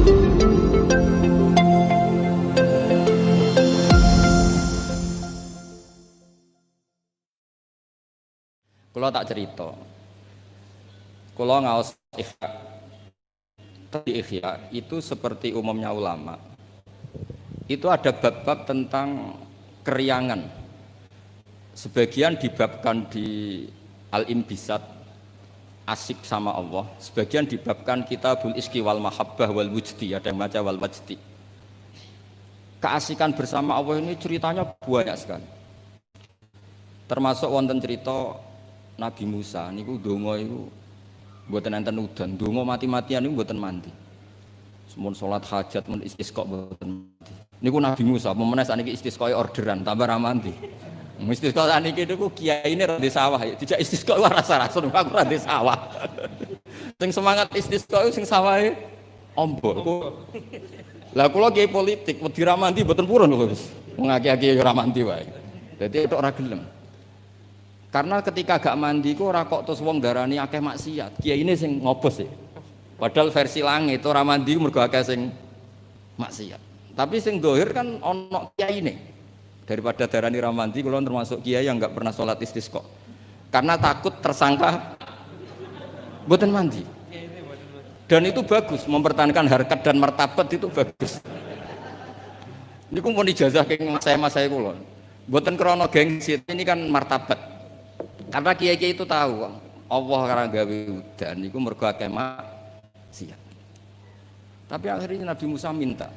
Kalau tak cerita, kalau ngaos ikhya, ikhya itu seperti umumnya ulama. Itu ada bab-bab tentang keriangan. Sebagian dibabkan di Al-Imbisat, asik sama Allah. Sebagian dibabkan Kitabul Iski wal Mahabbah wal Wujdi, ada yang baca wal Wajdi. Keasikan bersama Allah ini ceritanya banyak sekali. Termasuk wonten cerita Nabi Musa niku donga iku mboten enten udan, donga mati-matian niku mboten mandi. Mun salat hajat, mun istisqa mboten mandi. Niku Nabi Musa, pemenang saniki istisqae orderan tambah ra mandi. Istisqa saniki niku kiyaine ra di sawah, dijak istisqa ora rasa-rasa aku ra di sawah. Sing semangat istisqa sing sawahe ombol. Lah kula kiai politik wedi ra mandi mboten purun lho Gus. Wong akeh-akeh ora mandi wae. Dadi tok ora gelem. Karena ketika gak mandi ku ora kok terus wong darani akeh maksiat. Kiai ini sing ngobos sih. Padahal versi langit ora mandi mergo akeh sing maksiat. Tapi sing dohir kan ono kiai ini. Daripada darani ra mandi kula termasuk kiai yang enggak pernah sholat istisqa. Karena takut tersangka mboten mandi. Dan itu bagus, mempertahankan harkat dan martabat itu bagus. Niku mun ijazah keng saya kula. Mboten krana gengsi, ini kan martabat. Karena kiai-kiai itu tahu Allah karena gawe udan niku mergo akeh maksiat. Tapi akhirnya Nabi Musa minta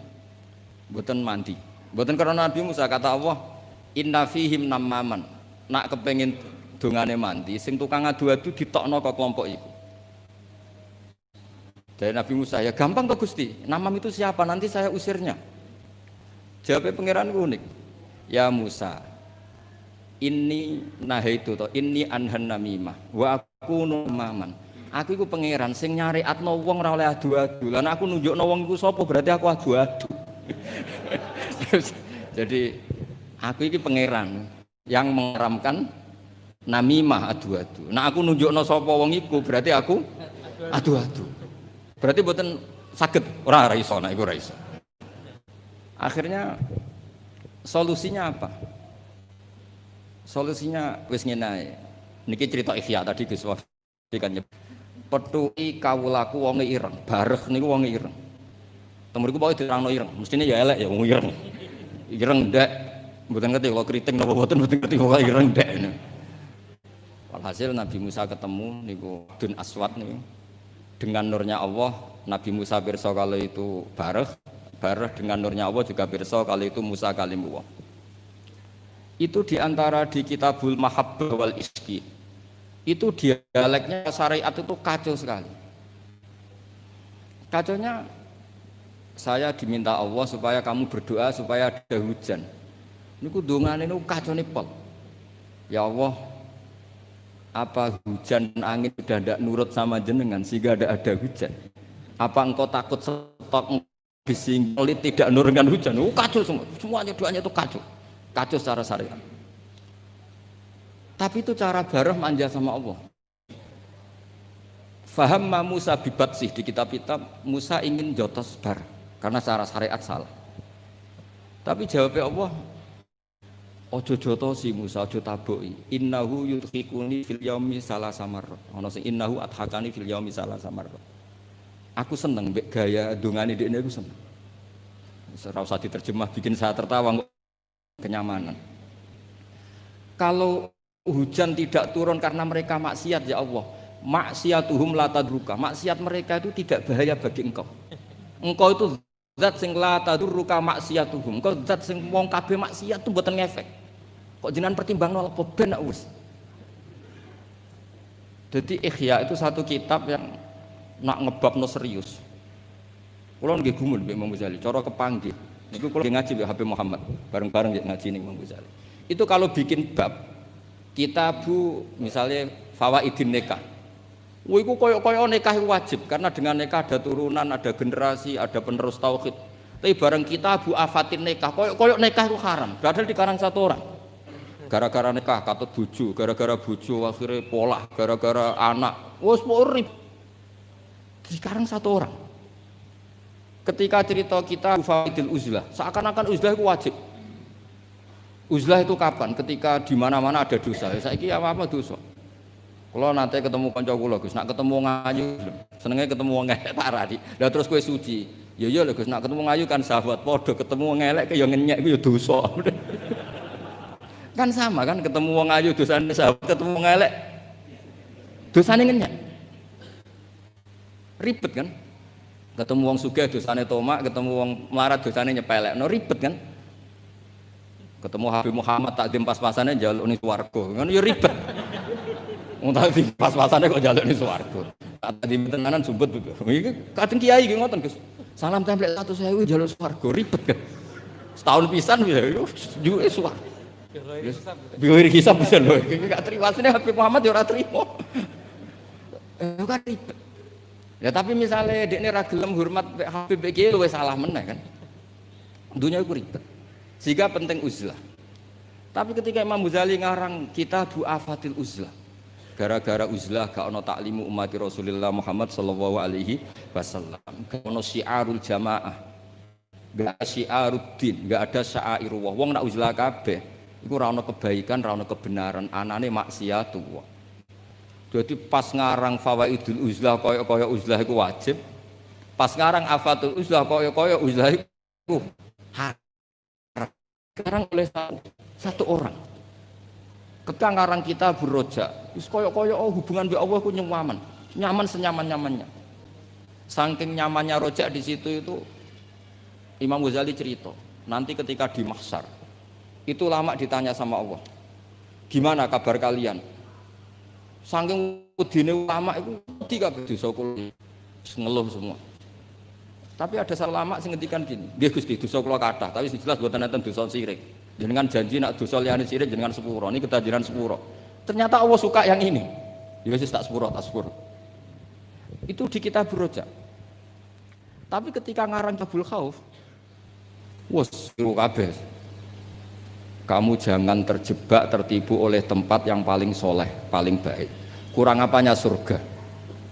mboten mandi. Mboten karena Nabi Musa kata Allah, "Inna fihim namaman." Nak kepengin dongane mandi, sing tukang adu-adu ditokno ke kelompok iku. Dari Nabi Musa, ya gampang kok Gusti. Namam itu siapa? Nanti saya usirnya. Jawabnya pangeran unik. Ya Musa, ini nahaitu to ini anhan namimah wa aku numaman. Aku iku pangeran sing nyariatno wong ora oleh adu-adu. Lah aku nunjukno wong iku sapa berarti aku adu-adu. Jadi aku iki pangeran yang mengharamkan namimah adu-adu. Nah aku nunjukno sapa wong iku berarti aku adu-adu. Berarti mboten saged ora iso nek iku ora iso. Akhirnya solusinya apa? Solusinya wis ngene ae. Niki cerita Ihya tadi Gus Wafi kan petuki kawulaku wonge ireng, bareh niku wonge ireng. Temuriku pokoke dirangno ireng, mestine ya elek ya wong ireng. Ireng ndak mboten ngerti kalau kriting napa mboten ngerti pokoke ireng ndak. Walhasil Nabi Musa ketemu niku Dun Aswad niku. Dengan nurnya Allah, Nabi Musa pirsa kalau itu bareh dengan nurnya Allah juga pirsa kalau itu Musa kalimullah. Itu diantara di Kitabul Mahabbah wal Iski. Itu dialeknya syariat itu kacau sekali. Kacaunya saya diminta Allah supaya kamu berdoa supaya ada hujan. Niku dongane niku kacone pol. Ya Allah, apa hujan dan angin sudah tidak nurut sama jenengan sehingga ada hujan? Apa engkau takut stok bisinglit tidak nurunkan hujan? Kacau semuanya doanya itu kacau secara syariat. Tapi itu cara bareh manja sama Allah. Faham Musa bibat sih di kitab-kitab Musa ingin jotos bar karena secara syariat salah. Tapi jawabnya Allah, ojo jotosi Musa, ojo taboki. Innahu yudhikuni fil yaumi salasa marra. Ono sing innahu adhakani fil yaumi salasa marra. Aku seneng mbek gaya dongane dekne aku seneng. Ora usah diterjemah bikin saya tertawa kenyamanan. Kalau hujan tidak turun karena mereka maksiat ya Allah, maksiatuhum la tadruka. Maksiat mereka itu tidak bahaya bagi engkau. Engkau itu zat sing la tadruka maksiatuhum. Engkau zat sing wong kabeh maksiat itu mboten ngefek. Kok jenengan pertimbangno apa ben wis. Jadi Ihya itu satu kitab yang nak ngebabno serius. Kula nggih gumun mbek Imam Ghazali, cara kepanggih. Niku kula ngaji mbek Habib Muhammad, bareng-bareng ngaji ning Imam Ghazali. Itu kalau bikin bab kitabu misalnya Fawaidin Nikah. Wah iku koyo-koyo nikah wajib karena dengan nikah ada turunan, ada generasi, ada penerus tauhid. Tapi bareng kitabu Afatin Nikah, koyo-koyo nikah itu haram. Padahal dikarang satu orang. Gara-gara nikah katut bojo, gara-gara bojo akhirnya polah, gara-gara anak. Wes urip. Dikarang satu orang. Ketika cerita kita faidil uzlah, seakan-akan uzlah itu wajib. Uzlah itu kapan? Ketika di mana-mana ada dosa. Saiki apa dosa? Kalau nanti ketemu kanca kula Gus, nak ketemu ngayu, senenge ketemu wong elek parah di. Lah terus kowe suci. Ya iya lho Gus, nak ketemu ngayu kan sahabat padha, ketemu wong elek ya ngenyek ku ya dosa. Kan sama kan ketemu wong ayu dosane sahabat, ketemu wong elek dosane ngenyek. Ribet kan? Ketemu wong sugih dosane tomak, ketemu wong melarat dosane nyepelek. No ribet kan? Ketemu Habib Muhammad tak pas-pasane njaluk ning swarga. Kan ya ribet. Wong tak pas-pasane kok njaluk ning swarga. Tak di tenanan sumpet itu. Iki kadang kiai iki ngoten Gus. Salam template 100.000 njaluk swarga, ribet kan? Setahun pisan ya juke swarga. Biar hisab bisa lho. Iki gak terima asline Habib Muhammad ya ora trimo. Kan ribet. Ya tapi misalnya dekne ra gelem hormat Habib iki luwih salah meneh kan. Dunia iku ribet. Sehingga penting uzlah. Tapi ketika Imam Ghazali ngarang Kitabul Afatil Uzlah, gara-gara uzlah gak ono taklimu umat Rasulullah Muhammad sallallahu alaihi wasallam, gak ono syiarul jamaah, gak syiaruddin, gak ada syairullah. Wong nak uzlah kabeh iku ora ono kebaikan, ora ono kebenaran, anane maksiatullah. Jadi pas ngarang fawaidul uzlah kaya-kaya uzlah iku wajib, pas ngarang afatul uzlah kaya-kaya uzlah iku haram. Sekarang oleh satu orang. Ketika ngarang kita Roja, wis kaya-kaya hubungan mbek Allah ku nyaman, nyaman senyaman-nyamannya. Saking nyamannya Roja di situ itu Imam Ghazali cerita, nanti ketika di mahsyar itu lama ditanya sama Allah, gimana kabar kalian? Saking wedine ulama itu wedi kabeh dosa kula, ngeluh semua. Tapi ada ulama sing ngendikan gini, nggih Gusti dosa kula kathah, tapi sing jelas mboten enten dosa sirik. Jenengan janji nak dosa liyane sirik jenengan sepuro, niki ketajiran sepuro. Ternyata Allah suka yang ini. Ya wis tak sepuro, tak sepuro. Itu di Kitab Roja. Tapi ketika ngarang Kitabul Khauf, wes kabeh. Kamu jangan terjebak tertipu oleh tempat yang paling soleh, paling baik. Kurang apanya surga?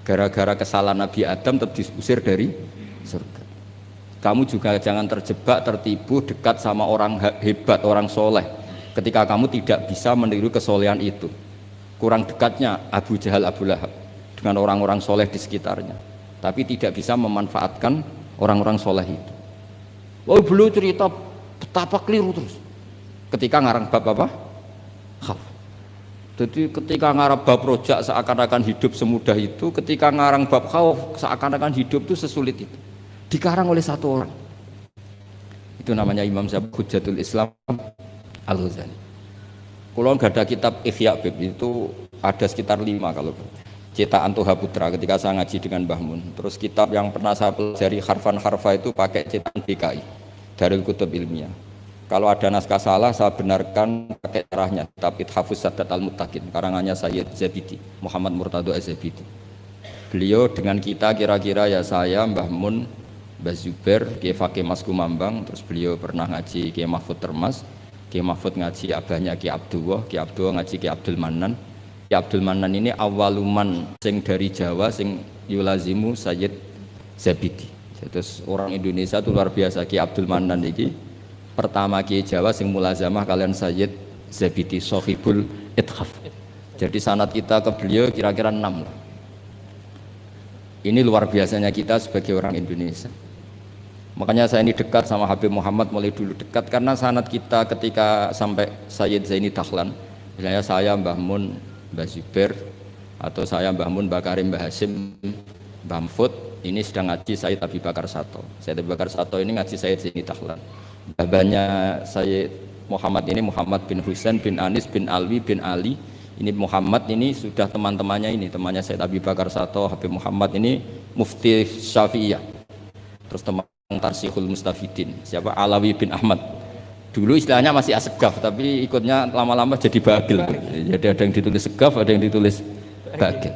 Gara-gara kesalahan Nabi Adam tetap diusir dari surga. Kamu juga jangan terjebak tertipu dekat sama orang hebat, orang soleh. Ketika kamu tidak bisa meniru kesolehan itu. Kurang dekatnya Abu Jahal, Abu Lahab dengan orang-orang soleh di sekitarnya. Tapi tidak bisa memanfaatkan orang-orang soleh itu. Oh beliau cerita betapa keliru terus. Ketika ngarang bab apa? Khauf. Jadi ketika ngarang bab rojak seakan-akan hidup semudah itu, ketika ngarang bab khauf seakan-akan hidup itu sesulit itu. Dikarang oleh satu orang. Itu namanya Imam Hujjatul Islam Al-Ghazali. Kalau nggak ada kitab Ihya Bib itu ada sekitar 5 kalau cetakan Toha Putra ketika saya ngaji dengan Mbah Mun. Terus kitab yang pernah saya pelajari harfan harfa itu pakai cetakan DKI Darul Kutub Ilmiah. Kalau ada naskah salah saya benarkan pakai caranya kitab Ithafus Sadat Al-Muttaqin karangannya Sayyid Zabidi Muhammad Murtado Az-Zabidi. Beliau dengan kita kira-kira ya saya Mbah Mun, Mbah Zubair, Kiai Fakih Mas Kumambang, terus beliau pernah ngaji Kiai Mahfud Termas, Kiai Mahfud ngaji abahnya Kiai Abdullah ngaji Kiai Abdul Manan. Kiai Abdul Manan ini awaluman sing dari Jawa sing yulazimu Sayyid Zabidi. Terus orang Indonesia itu luar biasa. Kiai Abdul Manan ini pertama Kiai Jawa sing mulazamah kalian Sayyid Zabidi Sohibul Ithaf. Jadi sanad kita ke beliau kira-kira 6 lah. Ini luar biasanya kita sebagai orang Indonesia. Makanya saya ini dekat sama Habib Muhammad mulai dulu dekat karena sanad kita ketika sampai Sayyid Zaini Dahlan, misalnya saya Mbah Mun, Mbah Zubair, atau saya Mbah Mun, Mbah Karim, Mbah Hasim, Mbah Mahfud, ini sedang ngaji Sayyid Abi Bakar Sato. Sayyid Abi Bakar Sato ini ngaji Sayyid Zaini Dahlan. Babanya Sayyid Muhammad ini Muhammad bin Husain bin Anis bin Alwi bin Ali. Ini Muhammad ini sudah teman-temannya ini, temannya Sayyid Abi Bakar Sato, Habib Muhammad ini Mufti Syafi'iyah. Terus teman Tarsihul Mustafidin, siapa Alawi bin Ahmad. Dulu istilahnya masih Asegaf, tapi ikutnya lama-lama jadi Bagil. Jadi ada yang ditulis Segaf, ada yang ditulis Bagil.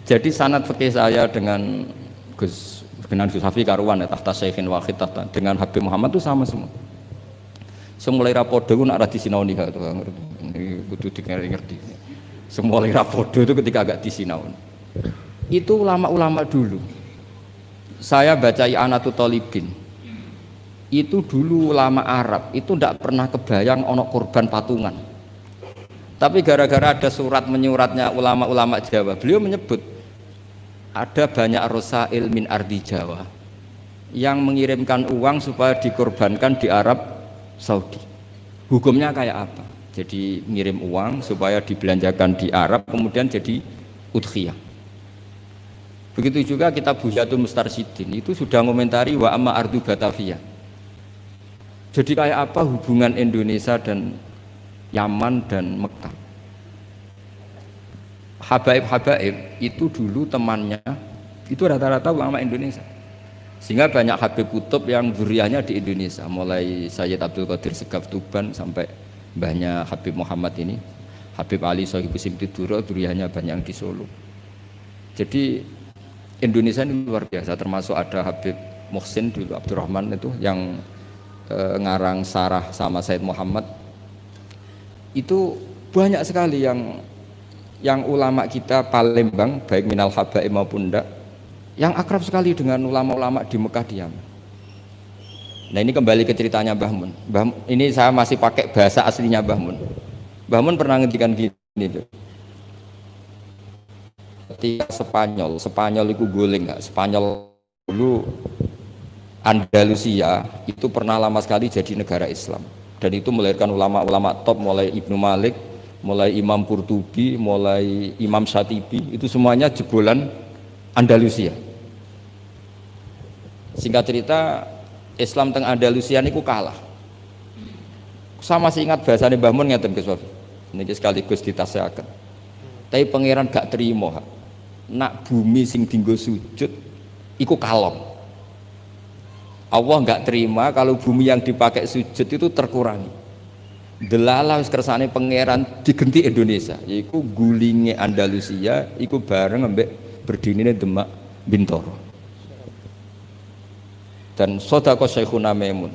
Jadi sanad fikih saya dengan Gus Hafi karuan ya, tahta Syekhin Wahid tahta dengan Habib Muhammad itu sama semua. Semulai rapodo itu nak radhi sinauni itu kudu ngerti. Semulai rapodo itu ketika agak disinauni. Itu ulama-ulama dulu. saya baca I'anatul Thalibin. Itu dulu ulama Arab itu tidak pernah kebayang ono korban patungan. Tapi gara-gara ada surat menyuratnya ulama-ulama Jawa, beliau menyebut ada banyak rosail min ardi Jawa yang mengirimkan uang supaya dikorbankan di Arab Saudi. Hukumnya kayak apa? Jadi ngirim uang supaya dibelanjakan di Arab kemudian jadi udhiyah. Begitu juga kitab Buhyatul Mustarsyidin itu sudah ngomentari wa amma ardu Batavia. Jadi kayak apa hubungan Indonesia dan Yaman dan Mekah. Habaib-habaib itu dulu temannya itu rata-rata ulama Indonesia. Sehingga banyak Habib Kutub yang zuriyahnya di Indonesia, mulai Sayyid Abdul Qadir Segaf Tuban sampai banyak Habib Muhammad ini, Habib Ali Sohibu Simtiduro, zuriyahnya banyak yang di Solo. Jadi Indonesia ini luar biasa, termasuk ada Habib Muhsin dulu Abdurrahman itu yang ngarang sarah sama Said Muhammad. Itu banyak sekali yang ulama kita Palembang baik minal habaib maupun enggak yang akrab sekali dengan ulama-ulama di Mekah di Yaman. Nah ini kembali ke ceritanya Mbah Mun. Ini saya masih pakai bahasa aslinya Mbah Mun. Mbah Mun pernah ngendikan gini tuh. Ketika Spanyol itu guling nggak? Spanyol dulu Andalusia itu pernah lama sekali jadi negara Islam dan itu melahirkan ulama-ulama top mulai Ibnu Malik, mulai Imam Qurtubi, mulai Imam Syatibi, itu semuanya jebolan Andalusia. Singkat cerita Islam teng Andalusia niku kalah. Saya masih ingat bahasane Mbah Mun ngeten Gus Wafi. Niki sekaligus ditasehaken. Tapi pangeran gak terima. Nak bumi sing dinggo sujud iku kalong. Allah nggak terima kalau bumi yang dipakai sujud itu terkurangi. Delala wis kersane pangeran digenti Indonesia, yaiku gulinge Andalusia, iku bareng ambek berdinine Demak Bintoro. Dan sodako Syekhuna Maimun.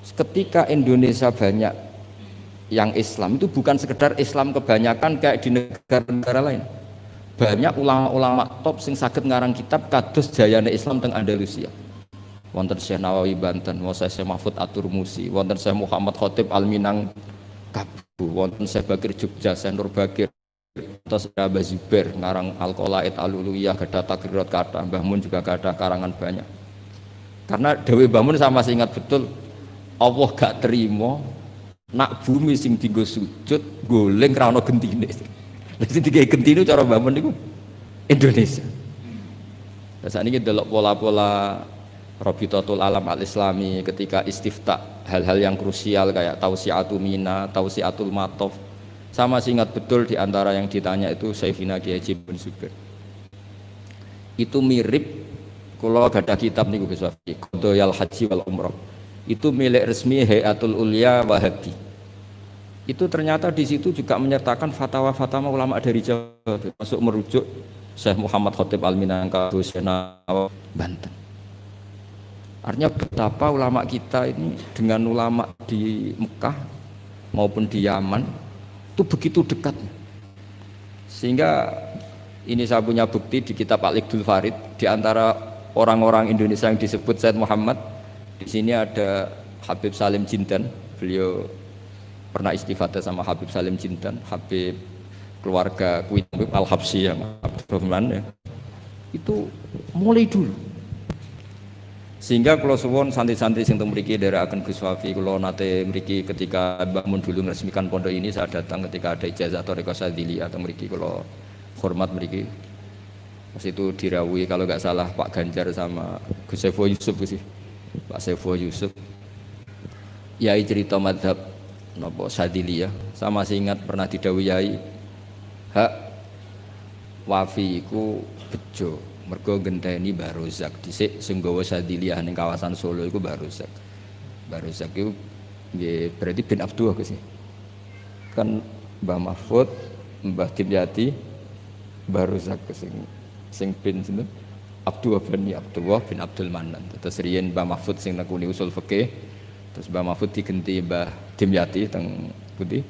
Ketika Indonesia banyak yang Islam itu bukan sekedar Islam kebanyakan kayak di negara-negara lain. Banyak ulama-ulama top sing saged ngarang kitab kados jayane Islam teng Andalusia. Wonten Syekh Nawawi Banten, wonten Syekh Mahfud Atur-Musi, wonten Syekh Muhammad Khotib Al-Minang Kabu, wonten Syekh Bakir Jogja, Syekh Nur Bakir, terus Abah Zubair ngarang Al-Qolaid Al-Uluyah, gadah Takrirat kata, Mbah Mun juga gadah karangan banyak. Karena Dewi Mbah Mun saya masih ingat betul, Allah gak terima nak bumi sing dienggo sujud goleng ra ono gentine. Lha sing digawe gentine cara Mbah Mun niku Indonesia. Lah sakniki delok pola-pola Rabitatul Alam Al-Islami ketika istiftah hal-hal yang krusial kayak Tausiatul Mina, Tausiatul Matof. Saya masih ingat betul di antara yang ditanya itu Syekhina Kiai Haji bin Zubair. Itu mirip kalau ada kitab niku Gus Wafi, Qadayal Haji wal Umrah. Itu milik resmi Hayatul Ulya Wahabi. Itu ternyata di situ juga menyertakan fatwa-fatwa ulama dari Jawa, termasuk merujuk Syekh Muhammad Khotib Al-Minangkabau, Syekh Nawawi Banten. Artinya betapa ulama kita ini dengan ulama di Mekah maupun di Yaman itu begitu dekat. Sehingga ini saya punya bukti di kitab Al-Iqdul Farid, di antara orang-orang Indonesia yang disebut Said Muhammad, di sini ada Habib Salim Jindan, beliau pernah istifadah sama Habib Salim Jindan, Habib keluarga Kuit Al-Habsyi yang Abdurrahman ya. Itu mulai dulu. Sehingga kalau suwon santri-santri sing teng mriki dherekaken Gus Wafi, kula nate mriki ketika Mbah Mun dulu meresmikan pondok ini, saya datang ketika ada ijazah Thariqah Syadziliyah atau mriki kula hormat mriki. Pas itu dirawuhi kalau nggak salah Pak Ganjar sama Gus Saiful Yusuf sih. Pak Saiful Yusuf. Yai cerita mazhab napa Syadziliyah. Saya masih ingat pernah didhawuhi Yai, hak Wafi iku bejo. Mergo genteni Mbah Rozak dhisik sing gawa Syadziliyah ning kawasan Solo iku Mbah Rozak. Mbah Rozak iku nggih berarti bin Abdullah sih. Kan Mbah Mahfud, Mbah Dimyati, Mbah Rozak sing bin sinten? Abdullah bin Abdul Manan. Terus riyen Mbah Mahfud sing nekuni usul fikih, terus Mbah Mahfud diganti Mbah Dimyati teng pundi?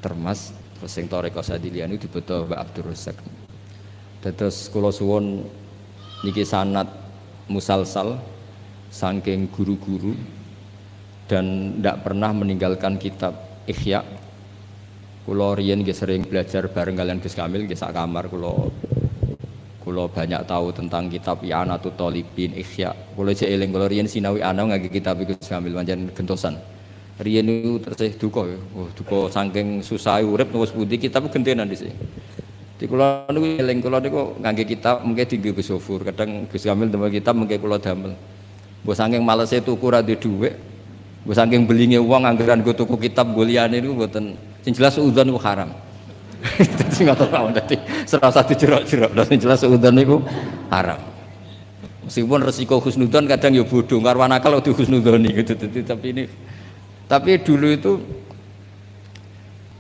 Termas, terus sing Thariqah Syadziliyah niku dibeto Mbah Abdul Rozak. Terus kula suwun niki sanad musalsal saking guru-guru dan tidak pernah meninggalkan kitab Ihya. Kulo riyen nggih sering belajar bareng kalian Gus Kamil nggih sak kamar kulo banyak tahu tentang kitab I'anatul Thalibin Ihya. Kulo jek eling kulo riyen sinau ana ngangge kitab Gus Kamil pancen gentosan. Riyen niku tersih duka ya. Duka saking susah urip wis pundi kitab gentenan dhisik. Di kulo niku eling kulo niku ngangge kitab mengke dienggo Gus Sofur, kadang Gus Kamil damel kitab mengke kulo damel. Mbok saking malese tuku ra duwe dhuwit. Mbok saking belinge wong anggaran go tuku kitab go liyane niku mboten sing jelas udzon niku haram. Dadi ngoten mawon dadi serasa dijerok-jerok sing jelas udzon niku haram. Meskipun resiko husnudzon kadang ya bodho karo nakal di husnudzoni gitu tapi dulu itu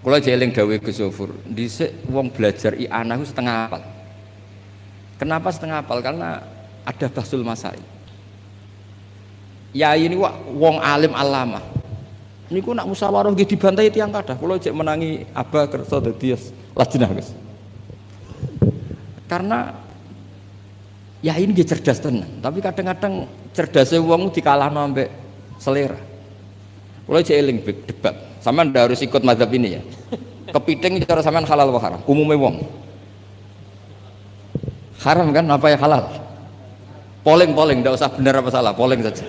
kalau jeling dawe Gus Sofur, dhisik wong belajar i'anah itu setengah hafal. Kenapa setengah hafal? Karena ada bahsul masai. Ya ini wong alim alama. Niku nak musyawarah nggih dibantai tiyang kathah. Kula jek menangi Abah kersa dadi lajnah Gus. Karena ya ini nggih cerdas tenan, tapi kadang-kadang cerdasnya wong dikalahno ambek selera. Kula jek eling debat. Sampeyan ndak harus ikut mazhab ini ya. Kepiting cara sampean halal wa haram? Umumnya wong. Haram kan apa ya halal? Polling ndak usah benar apa salah, polling saja.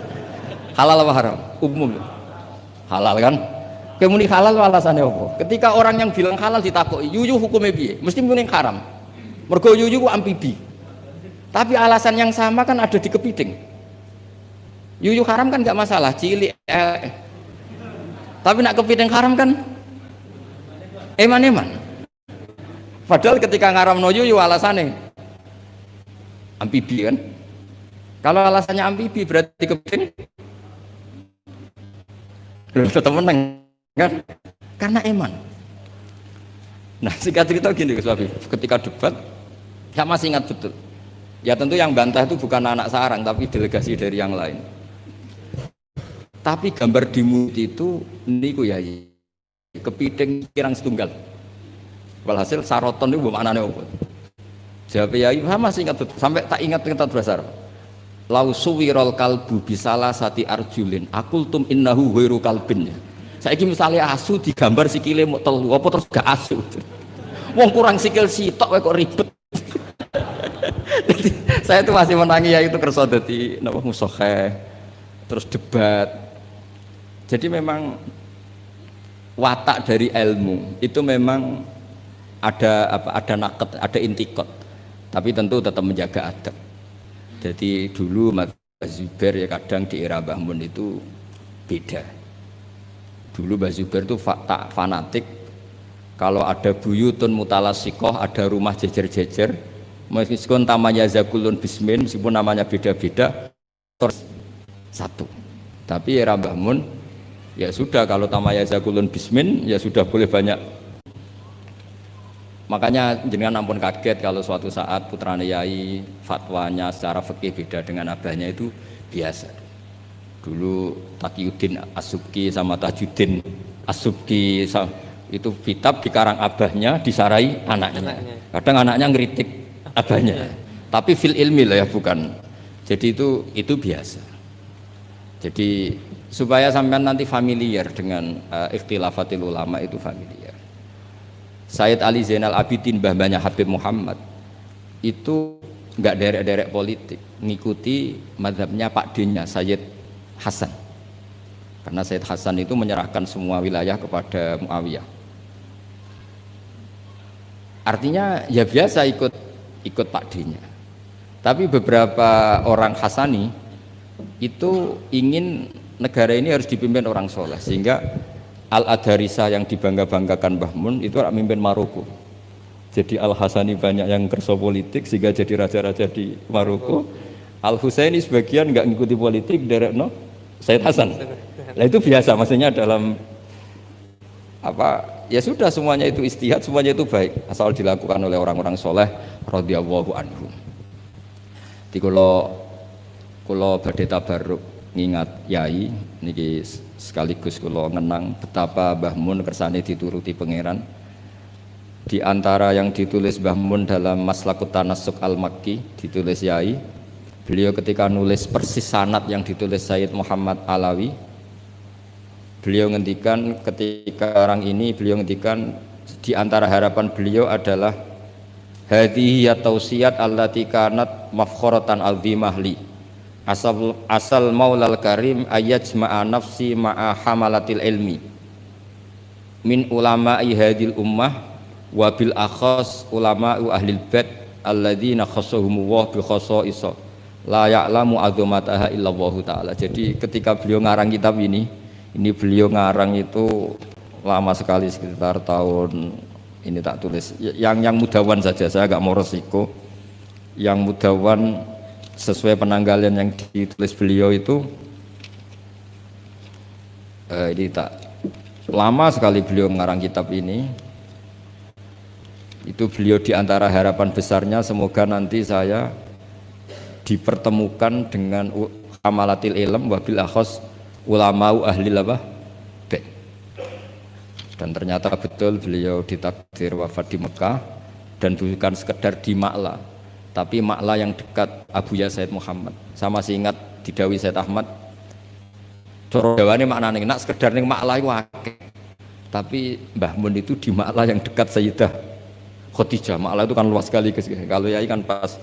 Halal apa haram? Umum. Halal kan? Kemuni halal alasannya apa? Ketika orang yang bilang halal ditakoki, yuyu hukumnya piye? Mesti muni haram. Mergo yuyu ku amfibi. Tapi alasan yang sama kan ada di kepiting. Yuyu haram kan enggak masalah, cilik tapi nak kepiting haram kan eman-eman. Padahal ketika ngaramno yuyu alasannya amfibi kan. Kalau alasannya amfibi berarti kepiting tetap menang kan? Karena eman. Nah singkat cerita gini Gus Wafif, ketika debat saya masih ingat betul. Ya tentu yang bantah itu bukan anak sarang tapi delegasi dari yang lain. Tapi gambar di mulut itu niku ya kepiting kirang setunggal. Walhasil saroton itu maknane apa? Jawab ya saya masih ingat betul. Sampai tak ingat bahasa Arab. Lau suwirol kalbu bisalah sati arjulin akultum innahu ghairu kalbin. Saiki misalnya asu digambar sikile mok telu apa terus gak asu. Wong kurang sikil sitok kok ribet. Jadi, saya itu masih menangi ya itu kersa dadi napa musokheh terus debat. Jadi memang watak dari ilmu itu memang ada naket, ada intikot. Tapi tentu tetap menjaga adab. Jadi dulu Mas Zubair ya kadang di era Mbah Mun itu beda. Dulu Mbah Zubair itu tak fanatik. Kalau ada buyutun mutalasikoh, ada rumah jejer-jejer, meskipun namanya Zakulun Bismin, meskipun namanya beda-beda, terus satu. Tapi era Mbah Mun, ya sudah kalau namanya Zakulun Bismin, ya sudah boleh banyak. Makanya jenengan ampun kaget kalau suatu saat putrane yai fatwanya secara fikih beda dengan abahnya itu biasa. Dulu Taqiyuddin As-Subki sama Tajuddin As-Subki itu kitab dikarang abahnya disarai anaknya. Kadang anaknya ngeritik abahnya. Tapi fil ilmi lah ya bukan. Jadi itu biasa. Jadi supaya sampean nanti familiar dengan ikhtilafatil ulama itu familiar. Sayyid Ali Zainal Abidin mbah-mbahnya Habib Muhammad itu enggak derek-derek politik, ngikuti mazhabnya Pak D-nya Sayyid Hasan. Karena Sayyid Hasan itu menyerahkan semua wilayah kepada Muawiyah. Artinya ya biasa ikut Pak D-nya. Tapi beberapa orang Hasani itu ingin negara ini harus dipimpin orang soleh sehingga Al-Adharisah yang dibangga-banggakan Mbah Mun itu mimpin Maroko. Jadi Al-Hasani banyak yang kerso politik sehingga jadi raja-raja di Maroko. Al-Husaini sebagian nggak ngikuti politik derek no Sayyid Hasan. Nah itu biasa maksudnya dalam apa ya sudah semuanya itu istihad, semuanya itu baik asal dilakukan oleh orang-orang soleh radhiyallahu anhum. Di kulo badhe tabarruk ngingat yai niki sekaligus kula ngenang betapa Mbah Mun kersane dituruti pangeran. Di antara yang ditulis Mbah Mun dalam Maslakut Tanassuk Al-Makki ditulis yai Beliau ketika nulis persis sanad yang ditulis Sayyid Muhammad Alawi, beliau ngendikan ketika orang ini, beliau ngendikan di antara harapan beliau adalah hadhihi ya tausiyat allati kanat mafkhoratan azimah li asal maulal karim ayajma'a nafsi ma'a hamalatil ilmi min ulama'i hadil ummah wa bil akhas ulama'u ahlil bait alladzina khassahumullah bi khassa'isa la ya'lamu azamataha illallahu ta'ala. Jadi ketika beliau ngarang kitab ini beliau ngarang itu lama sekali, sekitar tahun ini tak tulis yang mudawan saja, saya agak mau resiko yang mudawan sesuai penanggalan yang ditulis beliau itu ini tak lama sekali beliau mengarang kitab ini. Itu beliau diantara harapan besarnya semoga nanti saya dipertemukan dengan amalatil ilm wabil akhos ulama'u ahlil apa bait. Dan ternyata betul beliau ditakdir wafat di Mekah, dan bukan sekedar di Ma'la, tapi Ma'la yang dekat Abuya Said Muhammad. Sama masih ingat didawi Said Ahmad coro dawane maknane nak sekedar ning Ma'la iku akeh, tapi Mbah Mun itu di Ma'la yang dekat Sayyidah Khadijah. Ma'la itu kan luas sekali guys. Kalau yai kan pas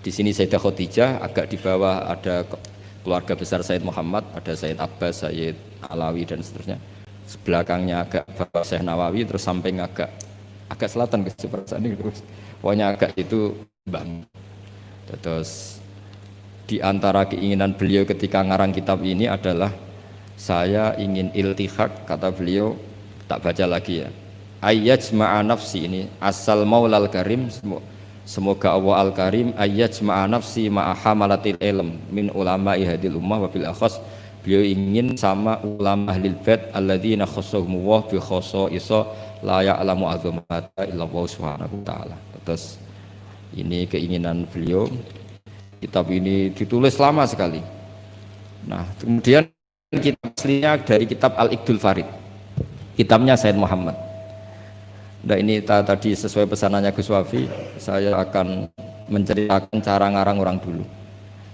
di sini Sayyidah Khadijah, agak di bawah ada keluarga besar Said Muhammad, ada Said Abbas, Said Alawi dan seterusnya. Sebelakangnya agak bawah Syekh Nawawi, terus samping agak selatan ke seperti ini terus. Pokoknya agak itu bang. Terus di antara keinginan beliau ketika ngarang kitab ini adalah saya ingin iltihak, kata beliau, tak baca lagi ya. Ayyajma'a nafsi, ini asal maulal karim, semoga Allah al-karim ayyajma'a nafsi ma'a hamalatil ilm min ulama'i hadil ummah wa bil akhas. Beliau ingin sama ulama ahlil bait alladzina khassahumullah bi khassa'isa la ya'lamu azamata illallah subhanahu wa ta'ala. Terus ini keinginan beliau. Kitab ini ditulis lama sekali. Nah, kemudian kitab aslinya dari kitab Al-Iqdul Farid, kitabnya Said Muhammad. Nah, ini tadi sesuai pesanannya Gus Wafi, saya akan menceritakan cara ngarang orang dulu.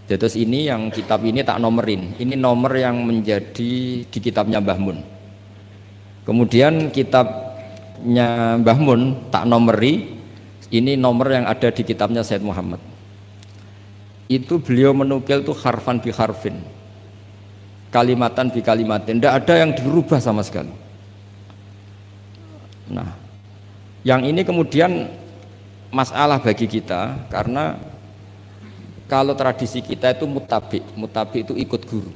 Jadi terus ini yang kitab ini tak nomerin, ini nomor yang menjadi di kitabnya Mbah Mun. Kemudian kitabnya Mbah Mun tak nomeri, ini nomor yang ada di kitabnya Said Muhammad. Itu beliau menukil tuh harfan bi harfin, kalimatan bi kalimatin, tidak ada yang dirubah sama sekali. Nah, yang ini kemudian masalah bagi kita, karena kalau tradisi kita itu mutabi itu ikut guru.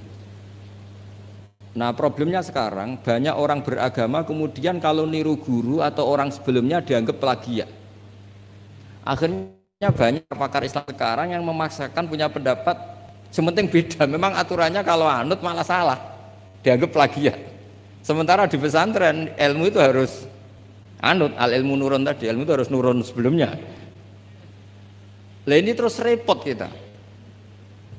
Nah, problemnya sekarang banyak orang beragama kemudian kalau niru guru atau orang sebelumnya dianggap plagiat. Akhirnya banyak pakar Islam sekarang yang memaksakan punya pendapat sementing beda, memang aturannya kalau anut malah salah, dianggap plagiat. Sementara di pesantren ilmu itu harus anut, al ilmu nurun tadi, ilmu itu harus nurun sebelumnya. Lah ini terus repot kita.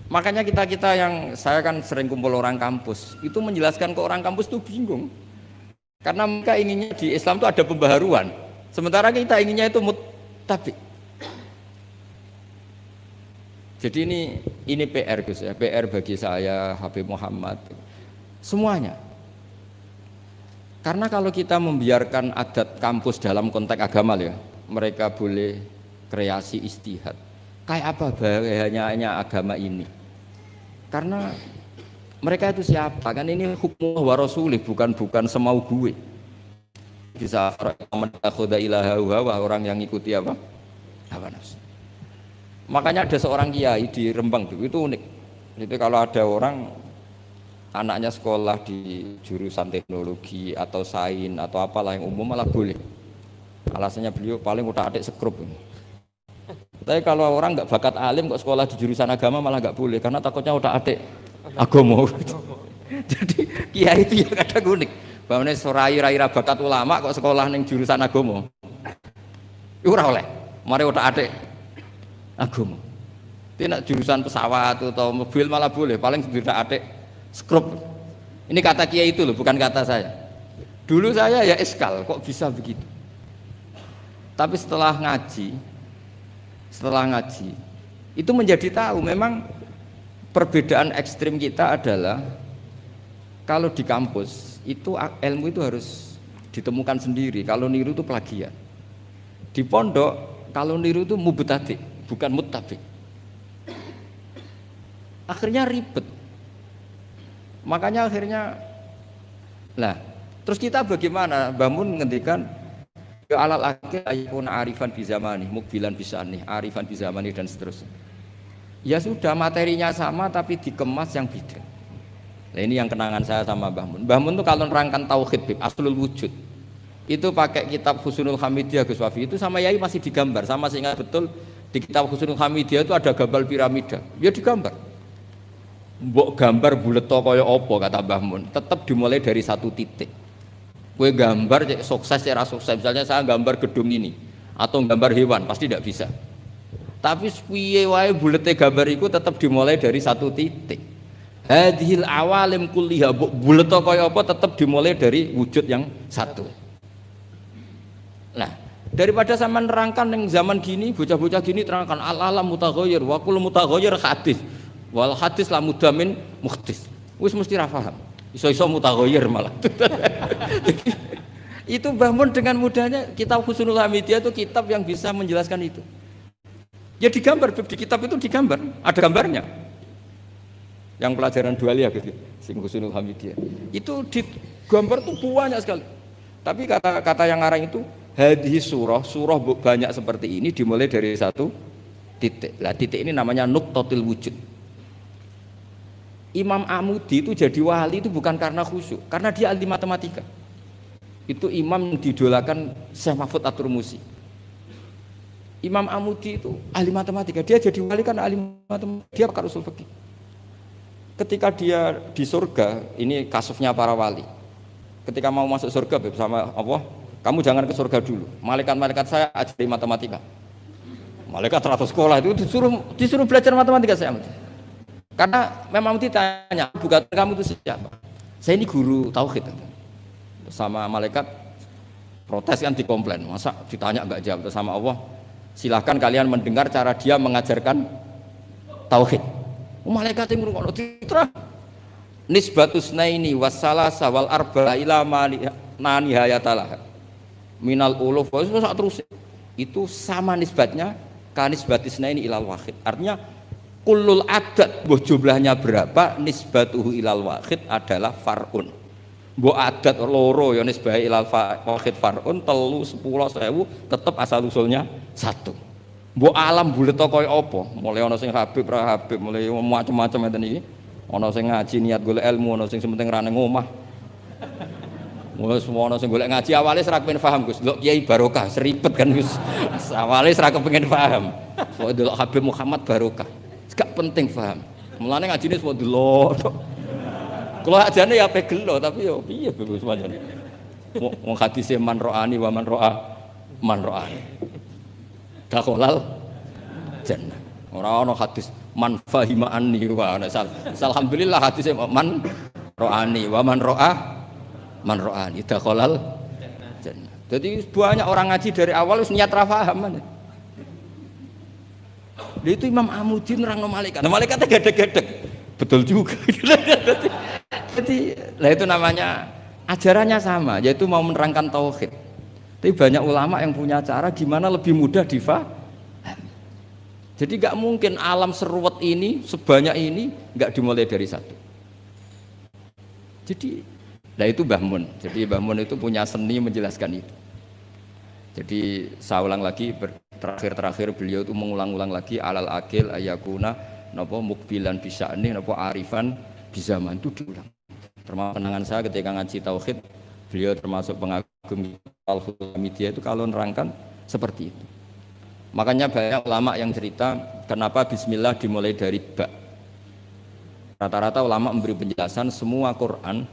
Makanya kita yang saya kan sering kumpul orang kampus, itu menjelaskan ke orang kampus itu bingung. Karena mereka inginnya di Islam itu ada pembaharuan, sementara kita inginnya itu mutabi. Jadi ini PR Gus ya, PR bagi saya, Habib Muhammad, semuanya. Karena kalau kita membiarkan adat kampus dalam konteks agama ya, mereka boleh kreasi istihad. Kayak apa bahayanya agama ini? Karena mereka itu siapa? Kan ini hukum wa rasulih, bukan semau gue. Bisa menakhuda ilaha wa orang yang ikuti apa? Hawa nafsu. Makanya ada seorang kiai di Rembang itu unik. Itu kalau ada orang anaknya sekolah di jurusan teknologi atau sains atau apalah yang umum malah boleh. Alasannya beliau paling utak-atik sekrup. Tapi kalau orang nggak bakat alim kok sekolah di jurusan agama malah nggak boleh karena takutnya utak-atik agama. Jadi kiai itu ya kadang unik. Bahwa rai-rai bakat ulama kok sekolah ning jurusan agama. Ora oleh. Mari utak-atik agama. Tidak jurusan pesawat atau mobil malah boleh, paling utak-atik skrup. Ini kata kiai itu loh, bukan kata saya. Dulu saya ya eskal, kok bisa begitu. Tapi setelah ngaji itu menjadi tahu memang perbedaan ekstrim kita adalah kalau di kampus itu ilmu itu harus ditemukan sendiri, kalau niru itu plagiat. Di pondok kalau niru itu mubtadi, bukan muttabi. Akhirnya ribet. Makanya akhirnya lah, terus kita bagaimana? Bangun ngendikan alal akil ayakun arifan bi zamani, mukbilan bisani, arifan bi zamani dan seterusnya. Ya sudah, materinya sama tapi dikemas yang beda. Nah, ini yang kenangan saya sama Mbah Mun. Mbah Mun tuh kalau nerangkan tauhid, aslul wujud, itu pakai kitab Husnul Hamidiyah Gus Wafi, itu sama Yai masih digambar. Sama saya ingat betul di kitab Husnul Hamidiyah itu ada gambar piramida, ya digambar. Mbok gambar bulet kaya apa kata Mbah Mun, tetap dimulai dari satu titik. Kue gambar sukses ya sukses, misalnya saya gambar gedung ini atau gambar hewan pasti tidak bisa. Tapi piye wae bulete gambar iku tetap dimulai dari satu titik. Hadhil awalim kulliha, bulet kaya apa tetap dimulai dari wujud yang satu. Nah, daripada sama nerangkan yang zaman gini, bocah-bocah gini terangkan al-alam mutaghayyir wa kullu mutaghayyir hadis. Wal hadis la mudamin muhdis. Wis mesti ra paham. Iso-iso mutaghayyir malah. Itu bangun dengan mudahnya kitab Husnul Hamidiyah itu kitab yang bisa menjelaskan itu. Ya digambar, di kitab itu digambar, ada gambarnya. Yang pelajaran dualia gitu, sing Husnul Hamidiyah. Itu digambar tuh banyak sekali. Tapi kata yang ngarang itu hadis surah banyak seperti ini dimulai dari satu titik. Lah titik ini namanya nuqtatul wujud. Imam Amudi itu jadi wali itu bukan karena khusyuk, karena dia ahli matematika. Itu imam yang didolakan Syekh Mahfud At-Turmusi. Imam Amudi itu ahli matematika, dia jadi wali kan ahli matematika, dia pakar usul fikih. Ketika dia di surga, ini kasusnya para wali. Ketika mau masuk surga bersama Allah, kamu jangan ke surga dulu. Malaikat-malaikat saya ajari matematika. Malaikat 100 sekolah itu disuruh belajar matematika saya. Karena memang ditanya, bukan kamu itu siapa? Saya ini guru tauhid. Sama malaikat protes kan dikomplain, masa ditanya enggak jawab. Sama Allah, silahkan kalian mendengar cara dia mengajarkan tauhid. Malaikat yang ngurung titra nisbatus naini wassalasa wal arba ila nani hayatalah minal uluf terus itu sama nisbatnya kanisbatis naini ilal wahid. Artinya kullul adat boh jumlahnya berapa nisbatuhu ilal wahid adalah far'un. Mbok adat loro ya nisbah ilal wahid far'un 3 10 1000 tetap asal usulnya satu. Mbok alam bulet kaya apa? Mulai ana sing Habib ra Habib, mulai macam-macam ngeten iki. Ana sing ngaji niat golek ilmu, ana sing sementing ra nang omah. Wes ana sing golek ngaji awale ora kepengin paham Gus. Delok Kiai barokah, seribet kan Gus. Awale ora kepengin paham. Pokoke delok Habib Muhammad barokah. Gak penting paham. Mulane ngajine semua delok. Kalau ajane ya ape gelo tapi yo piye Gus pancen. Wong hadise man ro'ani wa man ro'a man ro'ani. Dakhalal jannah. Ora ana hadis man fahima anni wa ana alhamdulillah hadise man ro'ani wa man ro'a man ro'ani dakhalal jannah. Jadi banyak orang ngaji dari awal wis niat ra paham. Itu Imam Amudi nerangno malaikat. Nah, malaikatnya gedek-gedek. Betul juga. Jadi lah itu namanya ajarannya sama, yaitu mau menerangkan tauhid. Tapi banyak ulama yang punya cara gimana lebih mudah difahami. Jadi nggak mungkin alam seruwet ini sebanyak ini nggak dimulai dari satu. Jadi, nah itu Mbah Mun. Jadi Mbah Mun itu punya seni menjelaskan itu. Jadi saya ulang lagi, terakhir beliau itu mengulang-ulang lagi alal akil ayakuna napa mukbilan bisa'ni napa arifan bizaman itu diulang. Termasuk kenangan saya ketika ngaji tauhid, beliau termasuk pengagum Al-Hamidiyah itu kalau nerangkan seperti itu. Makanya banyak ulama yang cerita kenapa bismillah dimulai dari ba. Rata-rata ulama memberi penjelasan semua Quran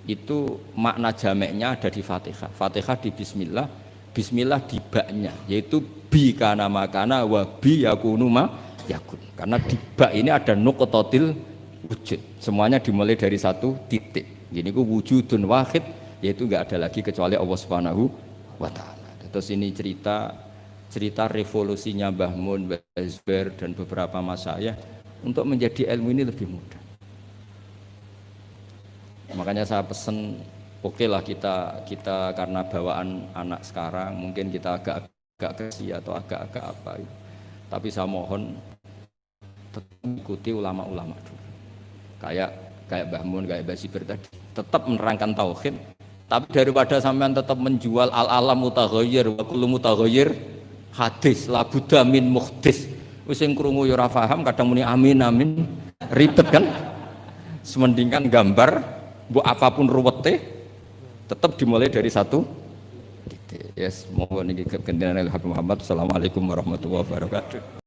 itu makna jameknya ada di Fatihah. Fatihah di bismillah, bismillah di ba-nya, yaitu bi kana makana wa bi yakunu ma yakun. Karena di ba ini ada nuqtatil wujud. Semuanya dimulai dari satu titik. Ini ku wujudun wahid, yaitu enggak ada lagi kecuali Allah Subhanahu wa taala. Terus ini cerita revolusinya Mbah Mun, Mbah Zubair dan beberapa masyayikh untuk menjadi ilmu ini lebih mudah. Makanya saya pesen, oke lah kita karena bawaan anak sekarang mungkin kita agak kesi atau agak apa itu. Tapi saya mohon tetap ikuti ulama-ulama dulu. Kayak Mbah Mun, kayak Mbah Sibir tadi, tetap menerangkan tauhid. Tapi daripada sampean tetap menjual al-alam mutaghayyir wa kullu mutaghayyir hadis la budda min muhdis. Wis sing krungu ya ora paham, kadang muni amin amin, ribet kan? Semendingkan gambar mbok apapun ruwete tetap dimulai dari satu titik. Yes, mohon niki kegentenan Habib Muhammad. Assalamualaikum warahmatullahi wabarakatuh.